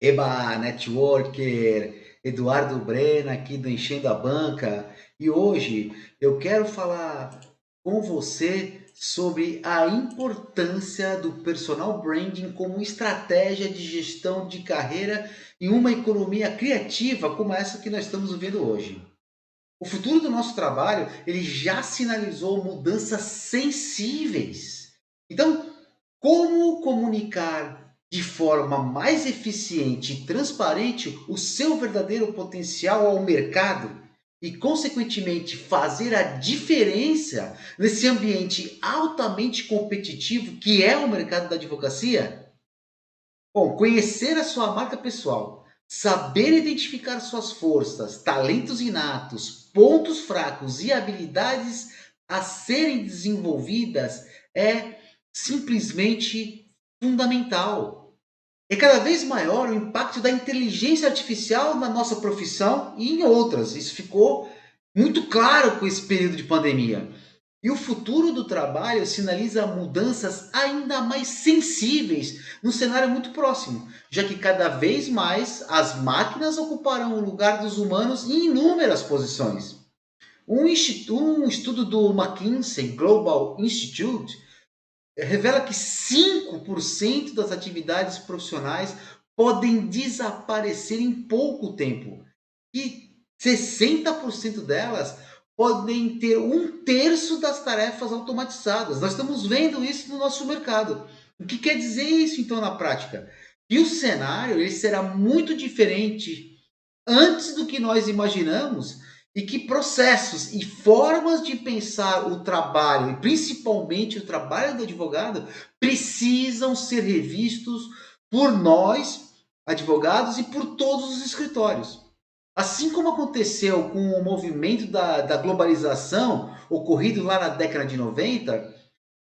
Eba, networker, Eduardo Brena aqui do Enchendo a Banca. E hoje eu quero falar com você sobre a importância do personal branding como estratégia de gestão de carreira em uma economia criativa como essa que nós estamos vivendo hoje. O futuro do nosso trabalho, ele já sinalizou mudanças sensíveis. Então, como comunicar de forma mais eficiente e transparente o seu verdadeiro potencial ao mercado e, consequentemente, fazer a diferença nesse ambiente altamente competitivo que é o mercado da advocacia? Bom, conhecer a sua marca pessoal, saber identificar suas forças, talentos inatos, pontos fracos e habilidades a serem desenvolvidas é simplesmente fundamental. É cada vez maior o impacto da inteligência artificial na nossa profissão e em outras. Isso ficou muito claro com esse período de pandemia. E o futuro do trabalho sinaliza mudanças ainda mais sensíveis no cenário muito próximo, já que cada vez mais as máquinas ocuparão o lugar dos humanos em inúmeras posições. Um estudo do McKinsey Global Institute revela que 5% das atividades profissionais podem desaparecer em pouco tempo e 60% delas podem ter um terço das tarefas automatizadas. Nós estamos vendo isso no nosso mercado. O que quer dizer isso, então, na prática? E o cenário ele será muito diferente antes do que nós imaginamos e que processos e formas de pensar o trabalho, e principalmente o trabalho do advogado, precisam ser revistos por nós, advogados, e por todos os escritórios. Assim como aconteceu com o movimento da globalização ocorrido lá na década de 90,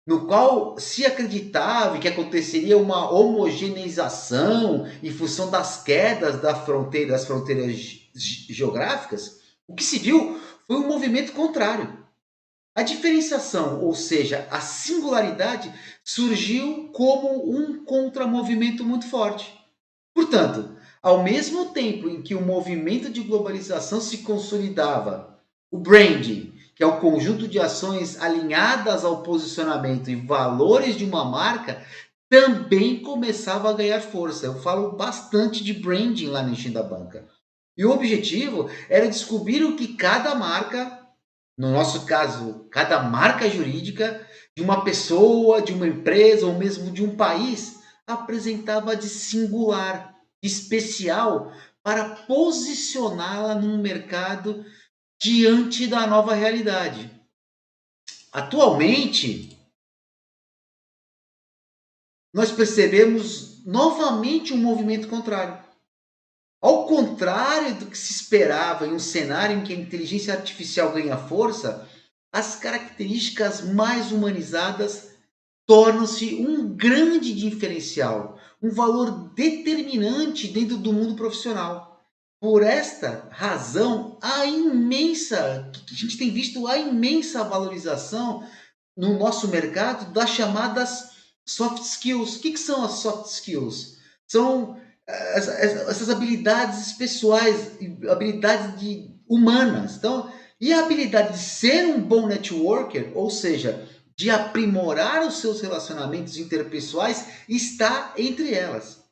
no qual se acreditava que aconteceria uma homogeneização em função das quedas das fronteiras geográficas, o que se viu foi um movimento contrário. A diferenciação, ou seja, a singularidade, surgiu como um contramovimento muito forte. Portanto, ao mesmo tempo em que o movimento de globalização se consolidava, o branding, que é o conjunto de ações alinhadas ao posicionamento e valores de uma marca, também começava a ganhar força. Eu falo bastante de branding lá no Enchendo da Banca. E o objetivo era descobrir o que cada marca, no nosso caso, cada marca jurídica de uma pessoa, de uma empresa ou mesmo de um país, apresentava de singular, de especial, para posicioná-la num mercado diante da nova realidade. Atualmente, nós percebemos novamente um movimento contrário. Ao contrário do que se esperava em um cenário em que a inteligência artificial ganha força, as características mais humanizadas tornam-se um grande diferencial, um valor determinante dentro do mundo profissional. Por esta razão, a gente tem visto a imensa valorização no nosso mercado das chamadas soft skills. O que são as soft skills? São essas habilidades pessoais, habilidades humanas. Então, e a habilidade de ser um bom networker, ou seja, de aprimorar os seus relacionamentos interpessoais, está entre elas.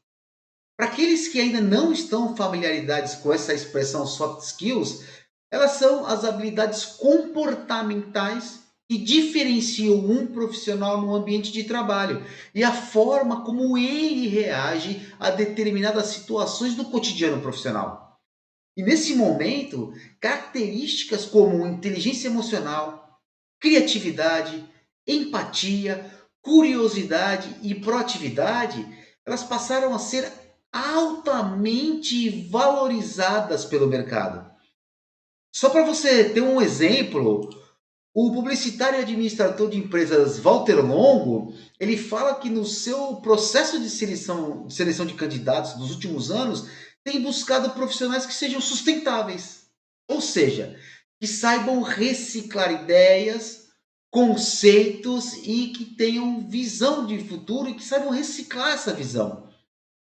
Para aqueles que ainda não estão familiarizados com essa expressão soft skills, elas são as habilidades comportamentais que diferenciam um profissional no ambiente de trabalho e a forma como ele reage a determinadas situações do cotidiano profissional. E nesse momento, características como inteligência emocional, criatividade, empatia, curiosidade e proatividade, elas passaram a ser altamente valorizadas pelo mercado. Só para você ter um exemplo, o publicitário e administrador de empresas Walter Longo, ele fala que no seu processo de seleção de candidatos dos últimos anos, tem buscado profissionais que sejam sustentáveis. Ou seja, que saibam reciclar ideias, conceitos e que tenham visão de futuro e que saibam reciclar essa visão.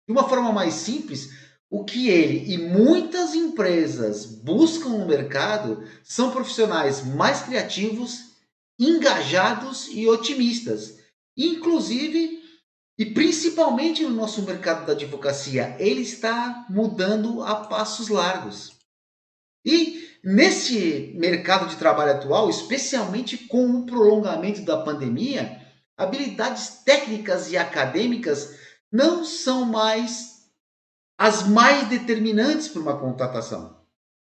De uma forma mais simples, o que ele e muitas empresas buscam no mercado são profissionais mais criativos, engajados e otimistas. Inclusive, e principalmente no nosso mercado da advocacia, ele está mudando a passos largos. E nesse mercado de trabalho atual, especialmente com o prolongamento da pandemia, habilidades técnicas e acadêmicas não são mais as mais determinantes para uma contratação.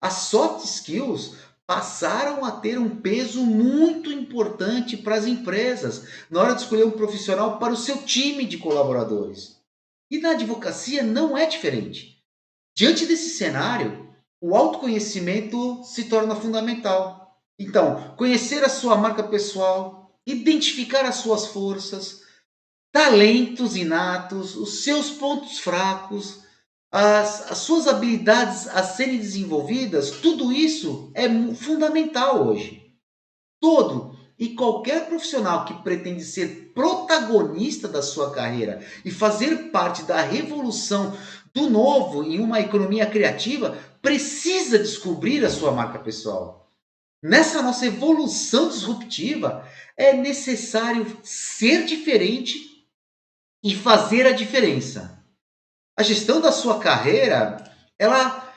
As soft skills passaram a ter um peso muito importante para as empresas na hora de escolher um profissional para o seu time de colaboradores. E na advocacia não é diferente. Diante desse cenário, o autoconhecimento se torna fundamental. Então, conhecer a sua marca pessoal, identificar as suas forças, talentos inatos, os seus pontos fracos, as suas habilidades a serem desenvolvidas, tudo isso é fundamental hoje. Todo e qualquer profissional que pretende ser protagonista da sua carreira e fazer parte da revolução do novo em uma economia criativa precisa descobrir a sua marca pessoal. Nessa nossa evolução disruptiva, é necessário ser diferente e fazer a diferença. A gestão da sua carreira, ela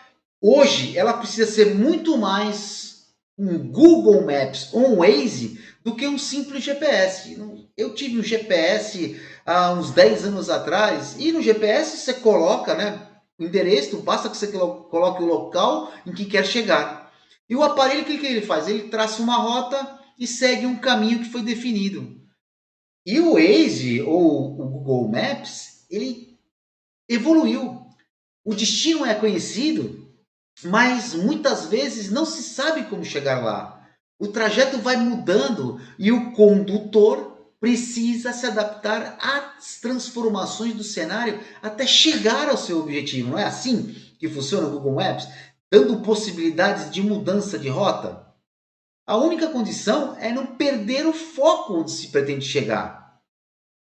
precisa ser muito mais um Google Maps ou um Waze do que um simples GPS. Eu tive um GPS há uns 10 anos atrás e no GPS você coloca, né, o endereço, basta que você coloque o local em que quer chegar. E o aparelho, o que ele faz? Ele traça uma rota e segue um caminho que foi definido. E o Waze ou o Google Maps, ele evoluiu. O destino é conhecido, mas muitas vezes não se sabe como chegar lá. O trajeto vai mudando e o condutor precisa se adaptar às transformações do cenário até chegar ao seu objetivo. Não é assim que funciona o Google Maps? Dando possibilidades de mudança de rota? A única condição é não perder o foco onde se pretende chegar.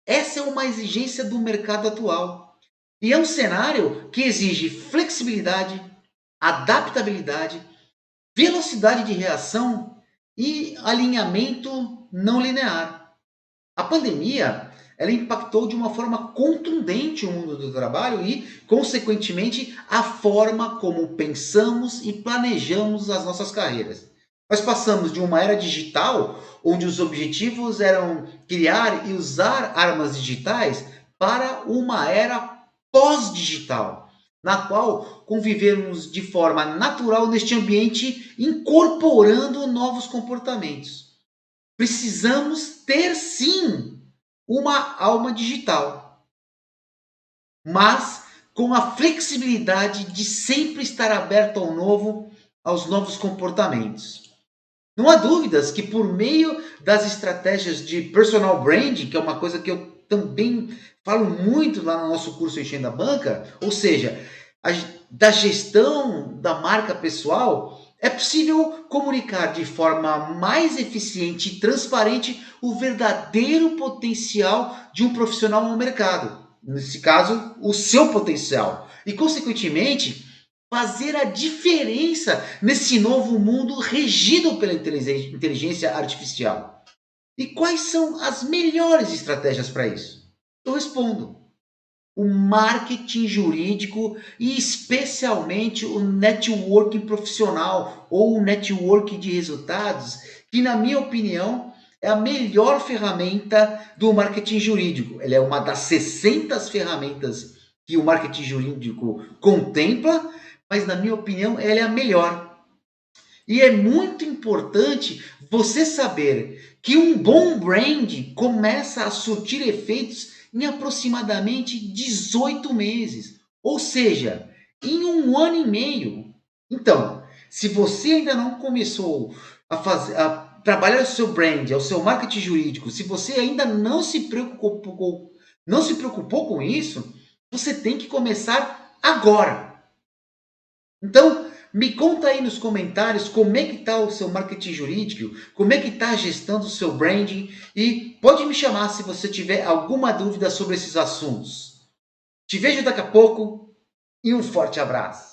Essa é uma exigência do mercado atual. E é um cenário que exige flexibilidade, adaptabilidade, velocidade de reação e alinhamento não linear. A pandemia, ela impactou de uma forma contundente o mundo do trabalho e, consequentemente, a forma como pensamos e planejamos as nossas carreiras. Nós passamos de uma era digital, onde os objetivos eram criar e usar armas digitais, para uma era pós-digital, na qual convivemos de forma natural neste ambiente, incorporando novos comportamentos. Precisamos ter, sim, uma alma digital, mas com a flexibilidade de sempre estar aberto ao novo, aos novos comportamentos. Não há dúvidas que por meio das estratégias de personal branding, que é uma coisa que eu também falo muito lá no nosso curso Enchendo a Banca, ou seja, da gestão da marca pessoal, é possível comunicar de forma mais eficiente e transparente o verdadeiro potencial de um profissional no mercado. Nesse caso, o seu potencial. E, consequentemente, fazer a diferença nesse novo mundo regido pela inteligência artificial. E quais são as melhores estratégias para isso? Eu respondo: o marketing jurídico e especialmente o networking profissional ou o networking de resultados, que na minha opinião é a melhor ferramenta do marketing jurídico. Ela é uma das 60 ferramentas que o marketing jurídico contempla, mas na minha opinião ela é a melhor. E é muito importante você saber que um bom brand começa a surtir efeitos em aproximadamente 18 meses, ou seja, em 1 ano e meio. Então, se você ainda não começou a trabalhar o seu brand, o seu marketing jurídico, se você ainda não se preocupou com isso, você tem que começar agora. Então, me conta aí nos comentários como é que está o seu marketing jurídico, como é que está a gestão do seu branding e pode me chamar se você tiver alguma dúvida sobre esses assuntos. Te vejo daqui a pouco e um forte abraço.